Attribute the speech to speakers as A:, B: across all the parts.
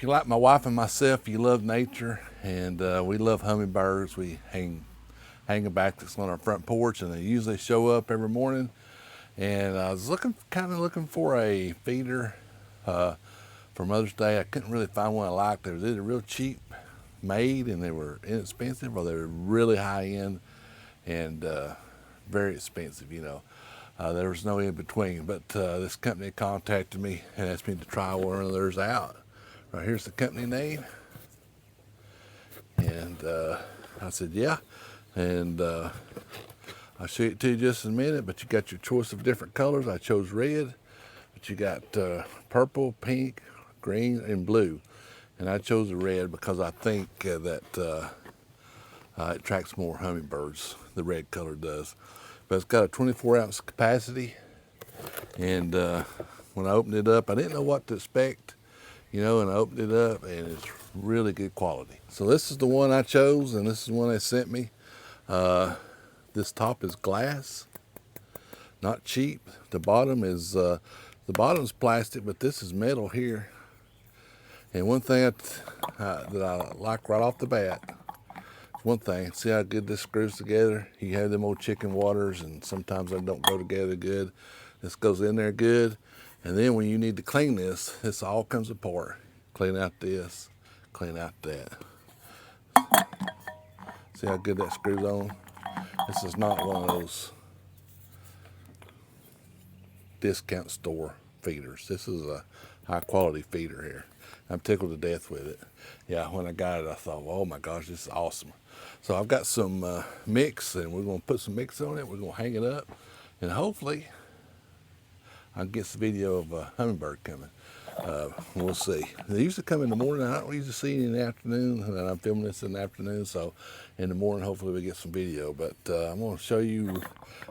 A: If you like my wife and myself, you love nature, and we love hummingbirds. We hang baskets on our front porch, and they usually show up every morning. And I was kind of looking for a feeder for Mother's Day. I couldn't really find one I liked. They were either real cheap made and they were inexpensive, or they were really high end and very expensive. There was no in between. But this company contacted me and asked me to try one of theirs out. Right here's the company name, and I said yeah, and I'll show it to you just in a minute. But you got your choice of different colors. I chose red, but you got purple, pink, green, and blue, and I chose the red because I think that it attracts more hummingbirds. The red color does, but it's got a 24-ounce capacity, and when I opened it up, I didn't know what to expect. And I opened it up, and it's really good quality. So this is the one I chose, and this is the one they sent me. This top is glass, not cheap. The bottom's plastic, but this is metal here. And one thing that I like right off the bat, one thing, see how good this screws together? You have them old chicken waters, and sometimes they don't go together good. This goes in there good. And then when you need to clean this all comes apart. Clean out this, clean out that. See how good that screws on? This is not one of those discount store feeders. This is a high quality feeder here. I'm tickled to death with it. Yeah, when I got it, I thought, well, oh my gosh, this is awesome. So I've got some mix, and we're gonna put some mix on it. We're gonna hang it up, and hopefully I'll get some video of a hummingbird coming. We'll see. They usually come in the morning. I don't usually see it in the afternoon, and I'm filming this in the afternoon, so in the morning hopefully we get some video. But I'm going to show you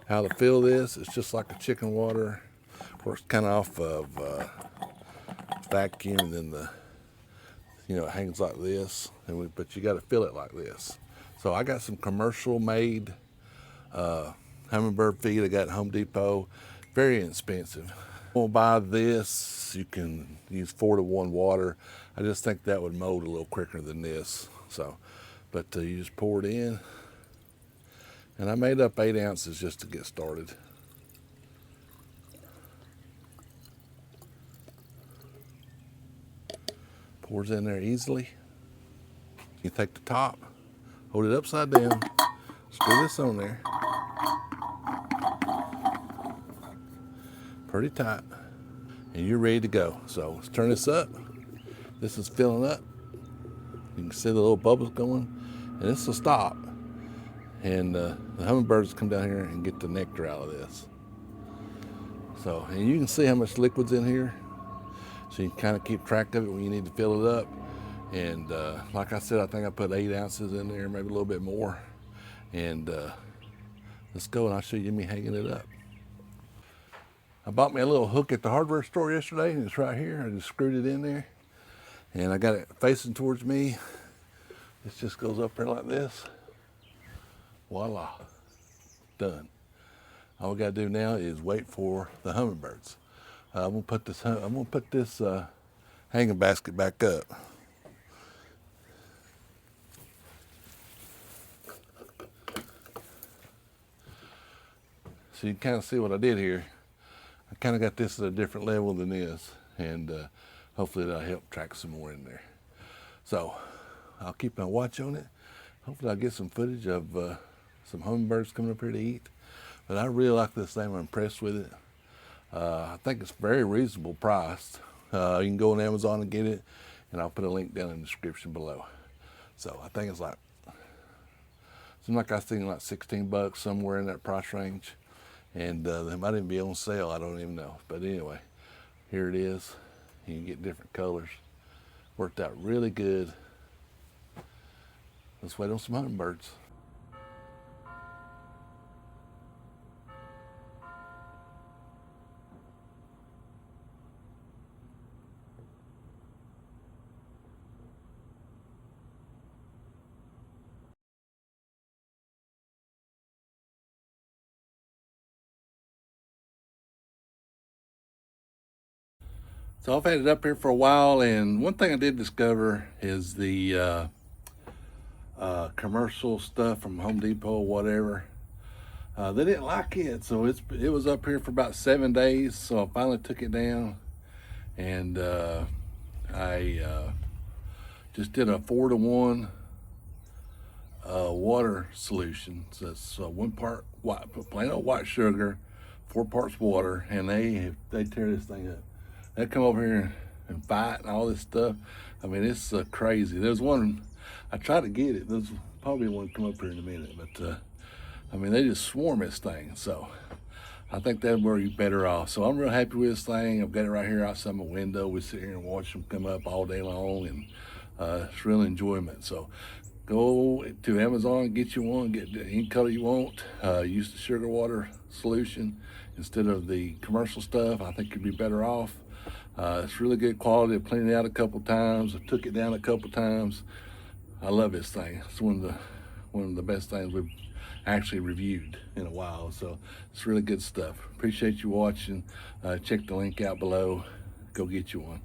A: how to fill this. It's just like a chicken water. Works kind of off of vacuum, and then it hangs like this, but you got to fill it like this. So I got some commercial made hummingbird feed I got at Home Depot. Very inexpensive. We'll buy this. You can use 4-to-1 water. I just think that would mold a little quicker than this. But you just pour it in, and I made up 8 ounces just to get started. Pours in there easily. You take the top, hold it upside down, screw this on there, pretty tight, and you're ready to go. So let's turn this up. This is filling up. You can see the little bubbles going, and this will stop. And the hummingbirds come down here and get the nectar out of this. So, and you can see how much liquid's in here. So you can kind of keep track of it when you need to fill it up. And like I said, I think I put 8 ounces in there, maybe a little bit more. And let's go, and I'll show you me hanging it up. I bought me a little hook at the hardware store yesterday, and it's right here. I just screwed it in there, and I got it facing towards me. This just goes up there like this. Voila, done. All we gotta do now is wait for the hummingbirds. I'm gonna put this hanging basket back up. So you can kind of see what I did here. I kind of got this at a different level than this, and hopefully that'll help track some more in there. So I'll keep my watch on it. Hopefully I'll get some footage of some hummingbirds coming up here to eat. But I really like this thing. I'm impressed with it. I think it's very reasonable priced. You can go on Amazon and get it, and I'll put a link down in the description below. So I think it's seems like I seen like 16 bucks, somewhere in that price range. And they might even be on sale, I don't even know. But anyway, here it is. You can get different colors. Worked out really good. Let's wait on some hummingbirds. So I've had it up here for a while, and one thing I did discover is the commercial stuff from Home Depot or whatever. They didn't like it, so it was up here for about 7 days. So I finally took it down, and I just did a 4-to-1 water solution. So it's 1 part plain old white sugar, 4 parts water, and they tear this thing up. They come over here and fight and all this stuff. I mean, it's crazy. There's one, I tried to get it. There's probably one come up here in a minute, but I mean, they just swarm this thing. So I think that's where you're better off. So I'm real happy with this thing. I've got it right here outside my window. We sit here and watch them come up all day long, and it's real enjoyment. So go to Amazon, get you one, get any color you want. Use the sugar water solution instead of the commercial stuff. I think you'd be better off. It's really good quality. I've cleaned it out a couple times. I took it down a couple times. I love this thing. It's one of the best things we've actually reviewed in a while. So it's really good stuff. Appreciate you watching. Check the link out below. Go get you one.